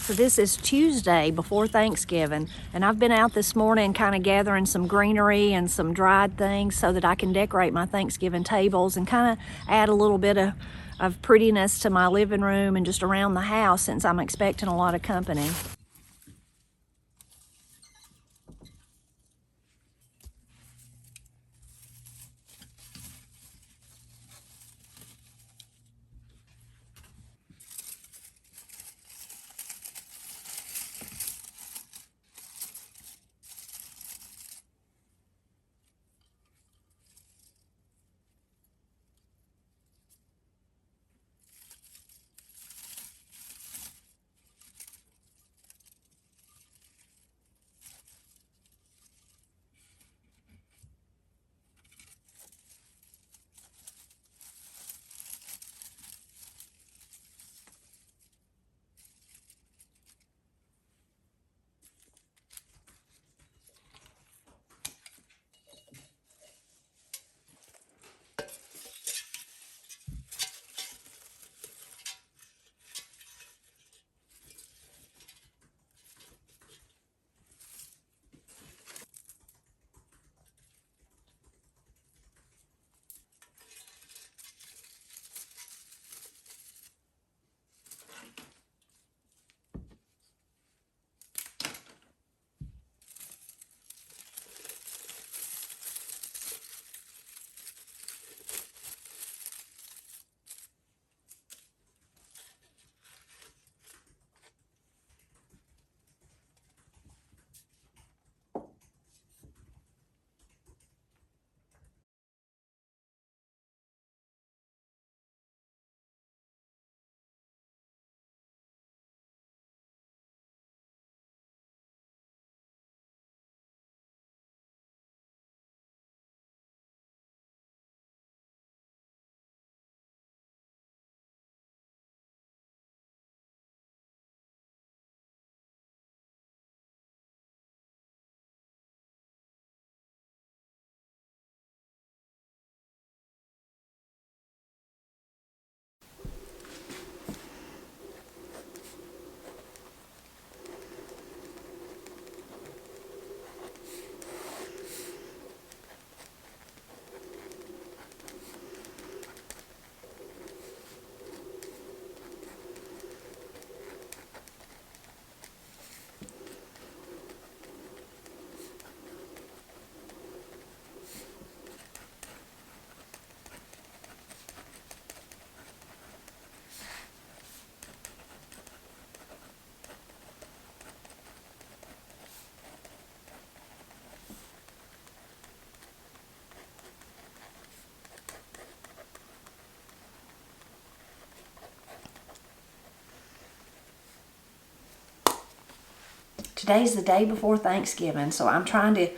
So this is Tuesday before Thanksgiving, and I've been out this morning kind of gathering some greenery and some dried things so that I can decorate my Thanksgiving tables and kind of add a little bit of prettiness to my living room and just around the house since I'm expecting a lot of company. Today's the day before Thanksgiving, so I'm trying to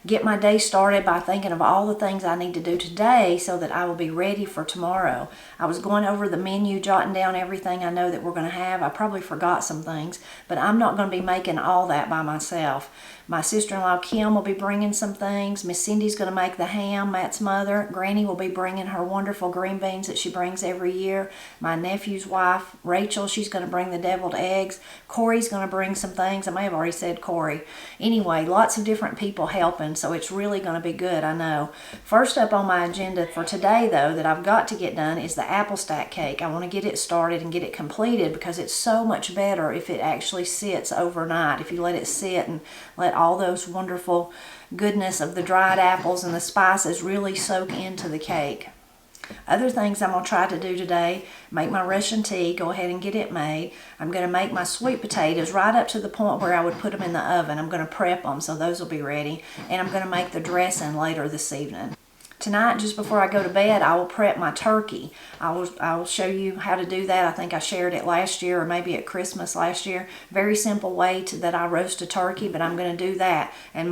get my day started by thinking of all the things I need to do today so that I will be ready for tomorrow. I was going over the menu, jotting down everything I know that we're going to have. I probably forgot some things, but I'm not going to be making all that by myself. My sister-in-law Kim will be bringing some things. Miss Cindy's going to make the ham, Matt's mother. Granny will be bringing her wonderful green beans that she brings every year. My nephew's wife, Rachel, she's going to bring the deviled eggs. Corey's going to bring some things. I may have already said Corey. Anyway, lots of different people helping, so it's really going to be good, I know. First up on my agenda for today, though, that I've got to get done is the apple stack cake. I want to get it started and get it completed because it's so much better if it actually sits overnight, if you let it sit and let all those wonderful goodness of the dried apples and the spices really soak into the cake. Other things I'm going to try to do today, make my Russian tea, go ahead and get it made. I'm going to make my sweet potatoes right up to the point where I would put them in the oven. I'm going to prep them so those will be ready. And I'm going to make the dressing later this evening. Tonight, just before I go to bed, I will prep my turkey. I will show you how to do that. I think I shared it last year or maybe at Christmas last year. Very simple way that I roast a turkey, but I'm going to do that. And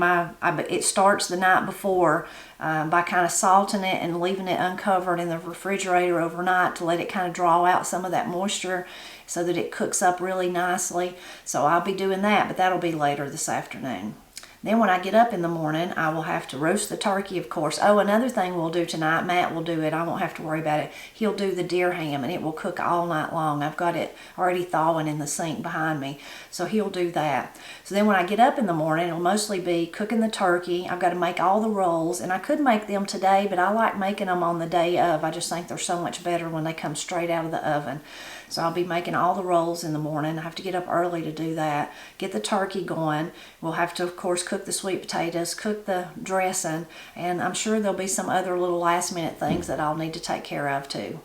it starts the night before by kind of salting it and leaving it uncovered in the refrigerator overnight to let it kind of draw out some of that moisture so that it cooks up really nicely. So I'll be doing that, but that'll be later this afternoon. Then when I get up in the morning, I will have to roast the turkey, of course. Oh, another thing we'll do tonight, Matt will do it. I won't have to worry about it. He'll do the deer ham, and it will cook all night long. I've got it already thawing in the sink behind me, so he'll do that. So then when I get up in the morning, it'll mostly be cooking the turkey. I've got to make all the rolls, and I could make them today, but I like making them on the day of. I just think they're so much better when they come straight out of the oven. So I'll be making all the rolls in the morning. I have to get up early to do that. Get the turkey going. We'll have to, of course, cook the sweet potatoes, cook the dressing, and I'm sure there'll be some other little last minute things that I'll need to take care of too.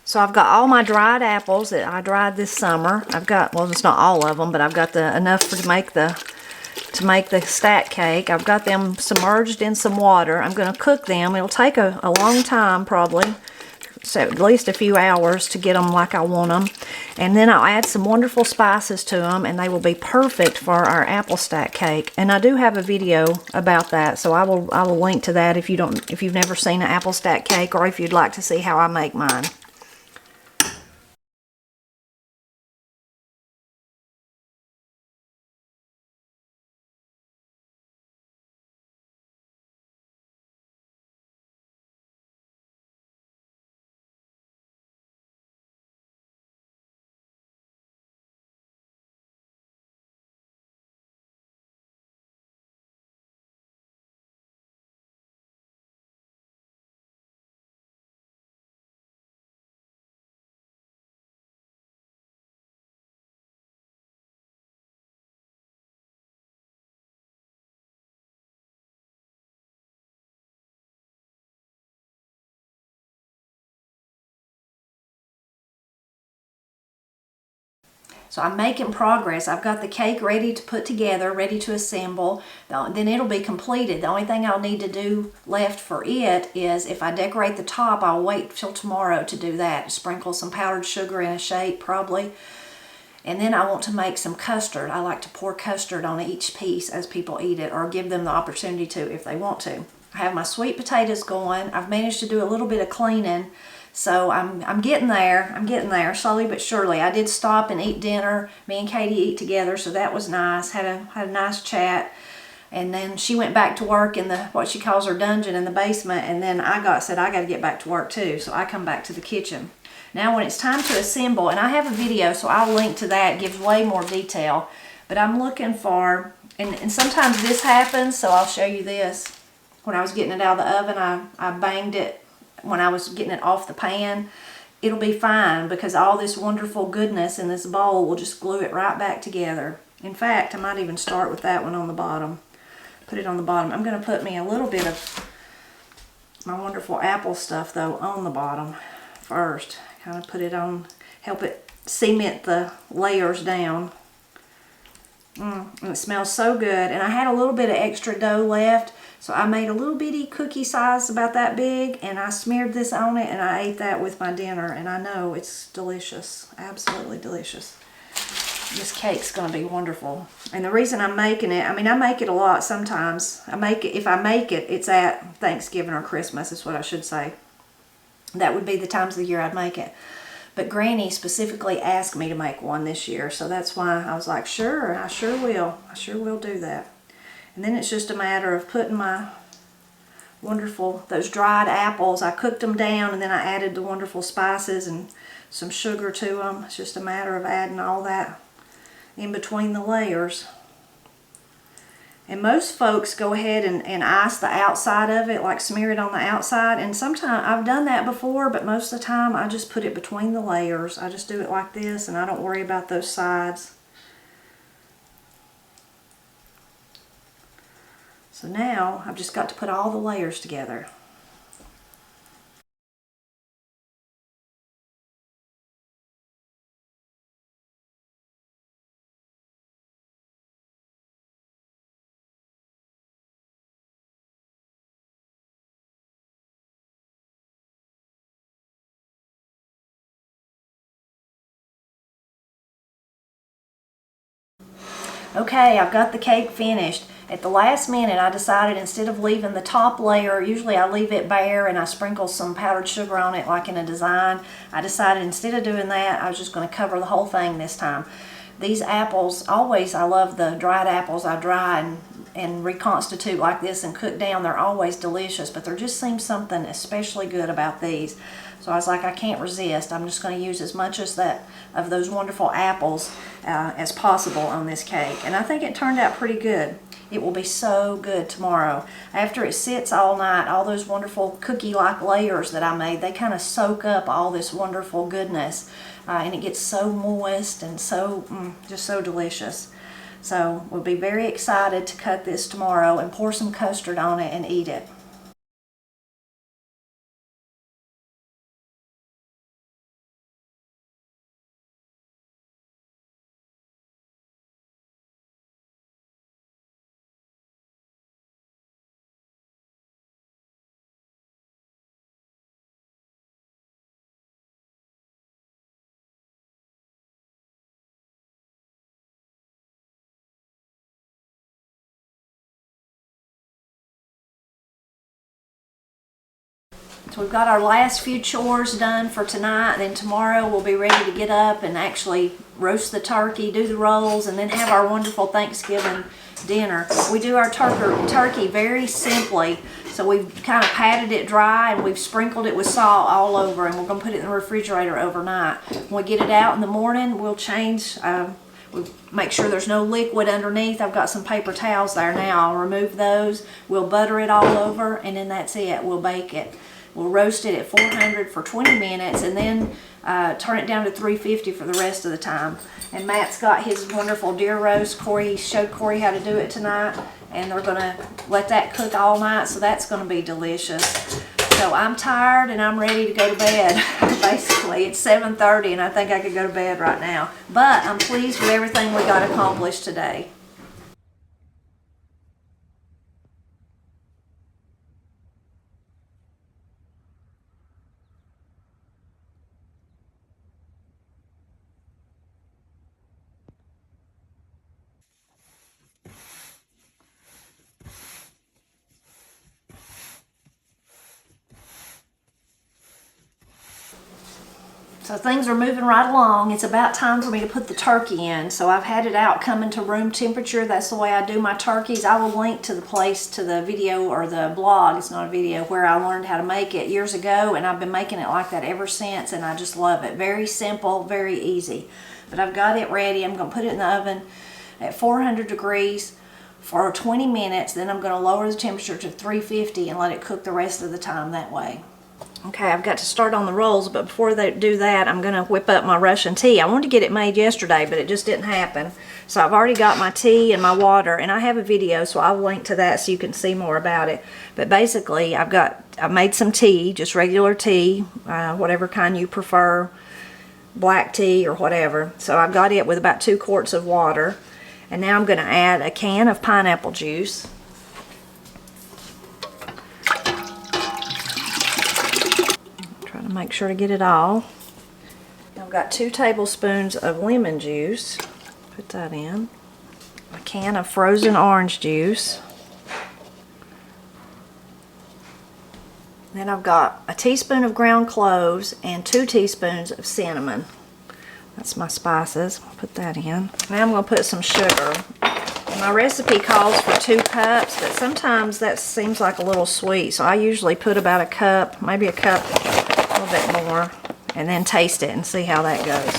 So I've got all my dried apples that I dried this summer. I've got, well, it's not all of them, but I've got enough to make the stack cake. I've got them submerged in some water. I'm going to cook them. It'll take a long time probably. So at least a few hours to get them like I want them. And then I'll add some wonderful spices to them, and they will be perfect for our apple stack cake. And I do have a video about that, so I will link to that if you've never seen an apple stack cake, or if you'd like to see how I make mine. So I'm making progress. I've got the cake ready to put together, ready to assemble. Then it'll be completed. The only thing I'll need to do left for it is, if I decorate the top, I'll wait till tomorrow to do that. Sprinkle some powdered sugar in a shape probably. And then I want to make some custard. I like to pour custard on each piece as people eat it, or give them the opportunity to if they want to. I have my sweet potatoes going. I've managed to do a little bit of cleaning. So I'm getting there. I'm getting there slowly but surely. I did stop and eat dinner. Me and Katie eat together, so that was nice. Had a nice chat. And then she went back to work in what she calls her dungeon in the basement. And then said I got to get back to work too. So I come back to the kitchen. Now when it's time to assemble, and I have a video, so I'll link to that. It gives way more detail. But I'm looking for, and sometimes this happens, so I'll show you this. When I was getting it out of the oven, I banged it. When I was getting it off the pan, it'll be fine because all this wonderful goodness in this bowl will just glue it right back together. In fact, I might even start with that one on the bottom. Put it on the bottom. I'm going to put me a little bit of my wonderful apple stuff though on the bottom first. Kind of put it on, help it cement the layers down. And it smells so good. And I had a little bit of extra dough left, so I made a little bitty cookie size about that big, and I smeared this on it, and I ate that with my dinner, and I know it's delicious. Absolutely delicious. This cake's going to be wonderful. And the reason I'm making it, I mean, I make it a lot sometimes. If I make it, it's at Thanksgiving or Christmas is what I should say. That would be the times of the year I'd make it. But Granny specifically asked me to make one this year, so that's why I was like, sure, I sure will. I sure will do that. And then it's just a matter of putting my wonderful, those dried apples, I cooked them down, and then I added the wonderful spices and some sugar to them. It's just a matter of adding all that in between the layers. And most folks go ahead and ice the outside of it, like smear it on the outside. And sometimes, I've done that before, but most of the time I just put it between the layers. I just do it like this, and I don't worry about those sides. So now I've just got to put all the layers together. Okay, I've got the cake finished. At the last minute, I decided instead of leaving the top layer, usually I leave it bare and I sprinkle some powdered sugar on it like in a design. I decided instead of doing that, I was just going to cover the whole thing this time. These apples, always, I love the dried apples. I dry and reconstitute like this and cook down. They're always delicious, but there just seems something especially good about these. So I was like, I can't resist. I'm just going to use as much as of those wonderful apples as possible on this cake. And I think it turned out pretty good. It will be so good tomorrow. After it sits all night, all those wonderful cookie-like layers that I made, they kind of soak up all this wonderful goodness. And it gets so moist and so, just so delicious. So we'll be very excited to cut this tomorrow and pour some custard on it and eat it. So we've got our last few chores done for tonight. Then tomorrow we'll be ready to get up and actually roast the turkey, do the rolls, and then have our wonderful Thanksgiving dinner. We do our turkey very simply. So we've kind of patted it dry and we've sprinkled it with salt all over, and we're going to put it in the refrigerator overnight. When we get it out in the morning, we'll change, we'll make sure there's no liquid underneath. I've got some paper towels there now. I'll remove those. We'll butter it all over, and then that's it. We'll bake it. We'll roast it at 400 for 20 minutes and then turn it down to 350 for the rest of the time. And Matt's got his wonderful deer roast. He showed Corey how to do it tonight, and they're going to let that cook all night, so that's going to be delicious. So I'm tired and I'm ready to go to bed. Basically, it's 7:30 and I think I could go to bed right now. But I'm pleased with everything we got accomplished today. So things are moving right along. It's about time for me to put the turkey in. So I've had it out coming to room temperature. That's the way I do my turkeys. I will link to the place, to the video or the blog, it's not a video, where I learned how to make it years ago, and I've been making it like that ever since, and I just love it. Very simple, very easy. But I've got it ready. I'm going to put it in the oven at 400 degrees for 20 minutes. Then I'm going to lower the temperature to 350 and let it cook the rest of the time that way. Okay, I've got to start on the rolls, but before they do that, I'm going to whip up my Russian tea. I wanted to get it made yesterday, but it just didn't happen. So I've already got my tea and my water, and I have a video, so I'll link to that so you can see more about it. But basically, I made some tea, just regular tea, whatever kind you prefer, black tea or whatever. So I've got it with about 2 quarts of water, and now I'm going to add a can of pineapple juice. Make sure to get it all. I've got 2 tablespoons of lemon juice. Put that in. A can of frozen orange juice. Then I've got a teaspoon of ground cloves and 2 teaspoons of cinnamon. That's my spices. I'll put that in. Now I'm going to put some sugar. My recipe calls for 2 cups, but sometimes that seems like a little sweet, so I usually put about a cup, maybe a cup, a little bit more, and then taste it and see how that goes.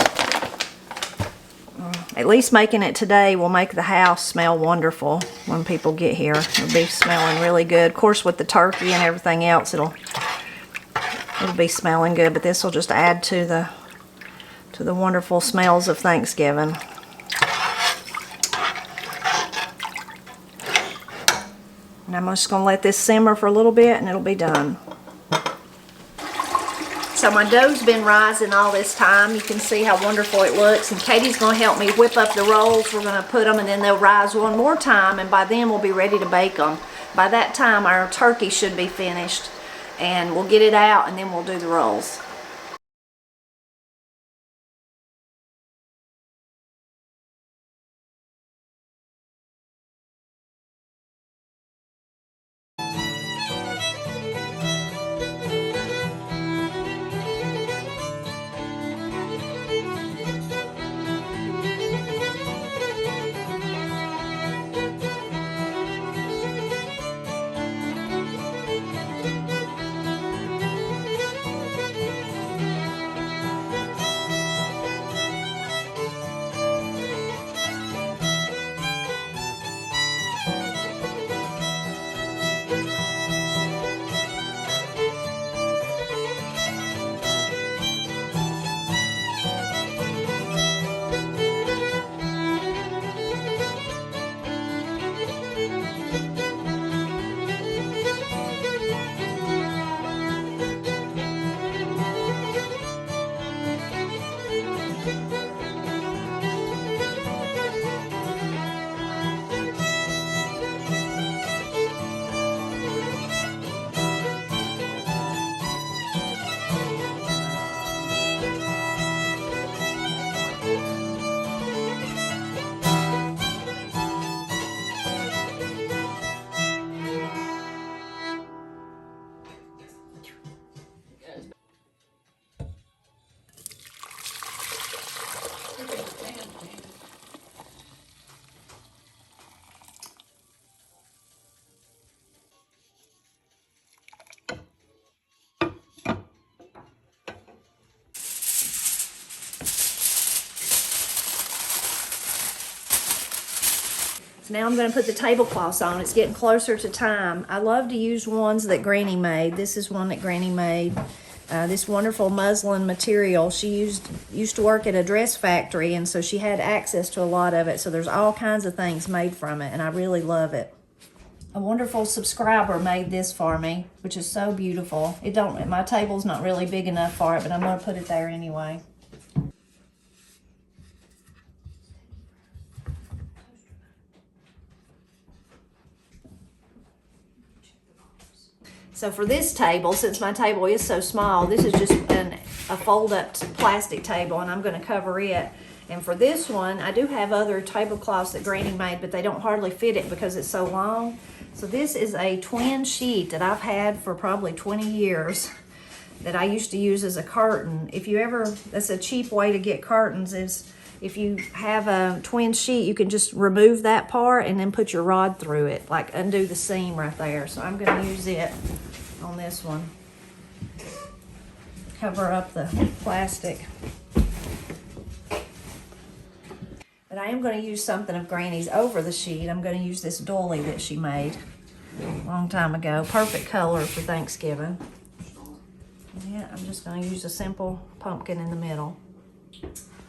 At least making it today will make the house smell wonderful when people get here. It'll be smelling really good. Of course, with the turkey and everything else, it'll be smelling good, but this will just add to the wonderful smells of Thanksgiving. And I'm just going to let this simmer for a little bit and it'll be done. So my dough's been rising all this time. You can see how wonderful it looks. And Katie's going to help me whip up the rolls. We're going to put them and then they'll rise one more time. And by then we'll be ready to bake them. By that time our turkey should be finished. And we'll get it out and then we'll do the rolls. So now I'm going to put the tablecloths on. It's getting closer to time. I love to use ones that Granny made. This is one that Granny made. This wonderful muslin material. She used to work at a dress factory, and so she had access to a lot of it. So there's all kinds of things made from it, and I really love it. A wonderful subscriber made this for me, which is so beautiful. My table's not really big enough for it, but I'm going to put it there anyway. So for this table, since my table is so small, this is just a fold-up plastic table, and I'm going to cover it. And for this one, I do have other tablecloths that Granny made, but they don't hardly fit it because it's so long. So this is a twin sheet that I've had for probably 20 years that I used to use as a curtain. That's a cheap way to get curtains is if you have a twin sheet, you can just remove that part and then put your rod through it, like undo the seam right there. So I'm going to use it on this one. Cover up the plastic. But I am going to use something of Granny's over the sheet. I'm going to use this doily that she made a long time ago. Perfect color for Thanksgiving. Yeah, I'm just going to use a simple pumpkin in the middle.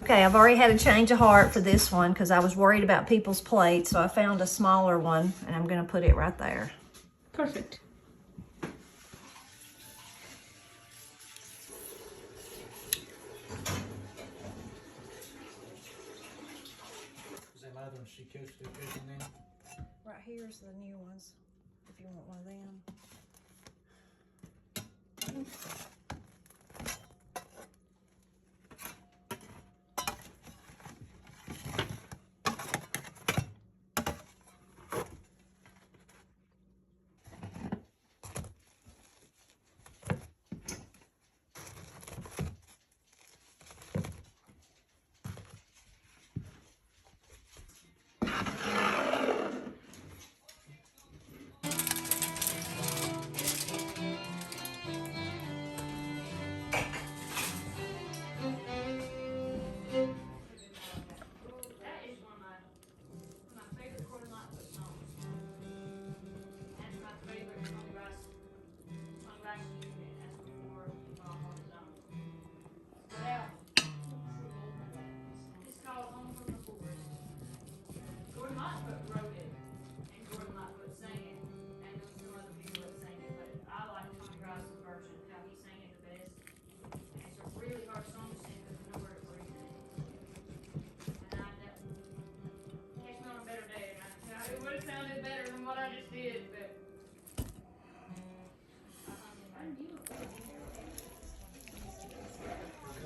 Okay, I've already had a change of heart for this one because I was worried about people's plates, so I found a smaller one, and I'm going to put it right there. Perfect. Right here's the new ones, if you want one of them.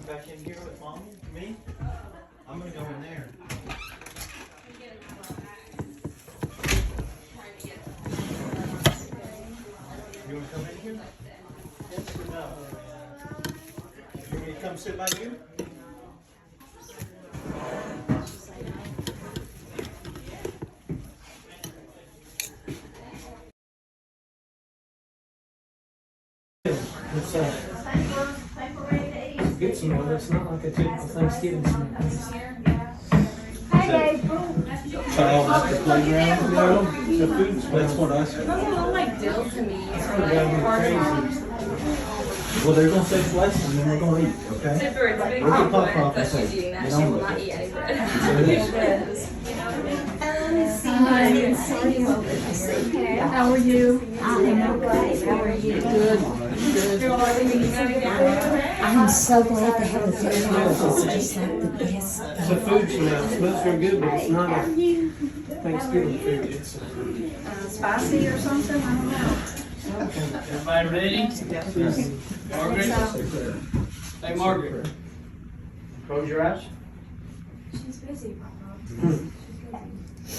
Back in here with Mommy? Me? I'm gonna go in there. You wanna come in here? Yes or no? You want me to come sit by you? What's up? Good smell. It's not like a typical Thanksgiving smell. Hi, guys. Child at the playground? No, the food smell. That's what I said. Doesn't look like dill to me. Well, they're gonna say bless and then we're gonna eat, okay? Except for it's a big Look at bread Pop that and she's eating that. say, She will not eat any bread. How are you? I'm okay. How are you? Good. I'm so glad to have the technology. It's just like the best. It's a food smell. It smells very good, but it's not a Thanksgiving food. It's Spicy or something? I don't know. Everybody ready? Margaret? Hey, Margaret. Close your eyes. She's busy, Papa.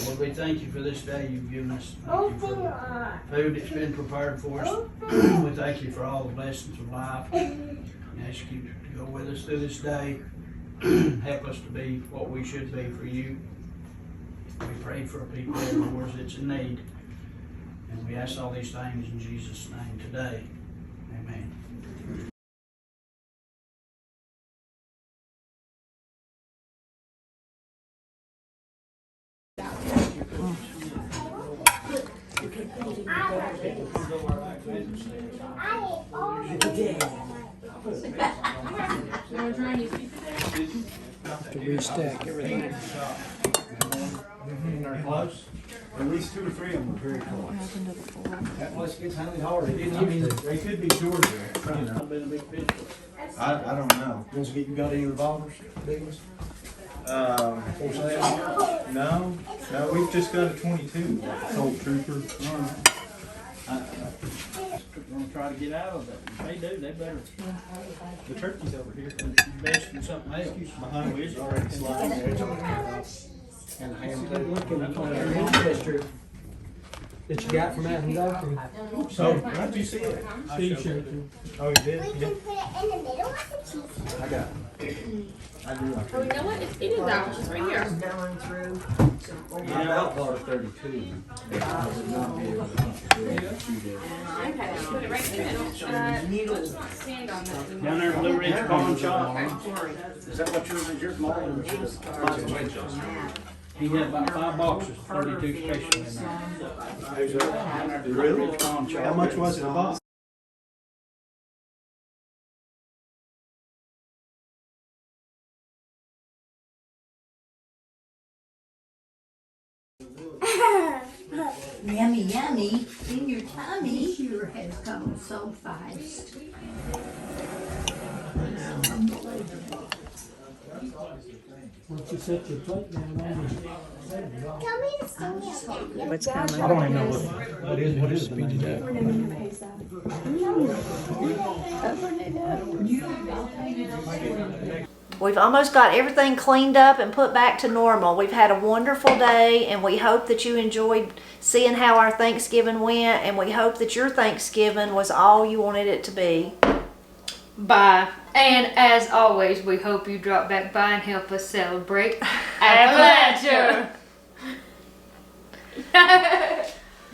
Lord, we thank you for this day you've given us. Thank you for the food that's been prepared for us. We thank you for all the blessings of life. And ask you to go with us through this day. Help us to be what we should be for you. We pray for people everywhere that's in need. And we ask all these things in Jesus' name today. Amen. To restack everything. They're close. At least 2 or 3 of them are very close. That place gets handled hard. They could be Georgia, you know. Been a big fish. I don't know. You got any revolvers, big ones? No, we've just got a 22, Colt Trooper. We're gonna try to get out of that. They do, they better The turkey's over here. invest in something else. Behind me is already sliding there. And the ham table looking for their ancestry that you got from out in Doctor. So, how'd you see it? Steve showed you. Oh, you did? We Yeah. can put it in the middle of the cheese. I got it. I do like Oh, you know what? It is ours. It's right here. Going through. My outlaw is 32. I would not be able to do it. Okay, put it right in the middle. Stand on that. Down there in Blue Ridge Pawn Shop. Is that what yours is? Yours mine? He had about 5 boxes, 32 special in there. Really? Pawn Shop. How much was it a box? Yummy, yummy. In your tummy. Sure has gone so fast. Once you set your plate down on Tell me to sing it. What's coming? I don't even know what is the name? We've almost got everything cleaned up and put back to normal. We've had a wonderful day, and we hope that you enjoyed seeing how our Thanksgiving went, and we hope that your Thanksgiving was all you wanted it to be. Bye. And as always, we hope you drop back by and help us celebrate Appalachia.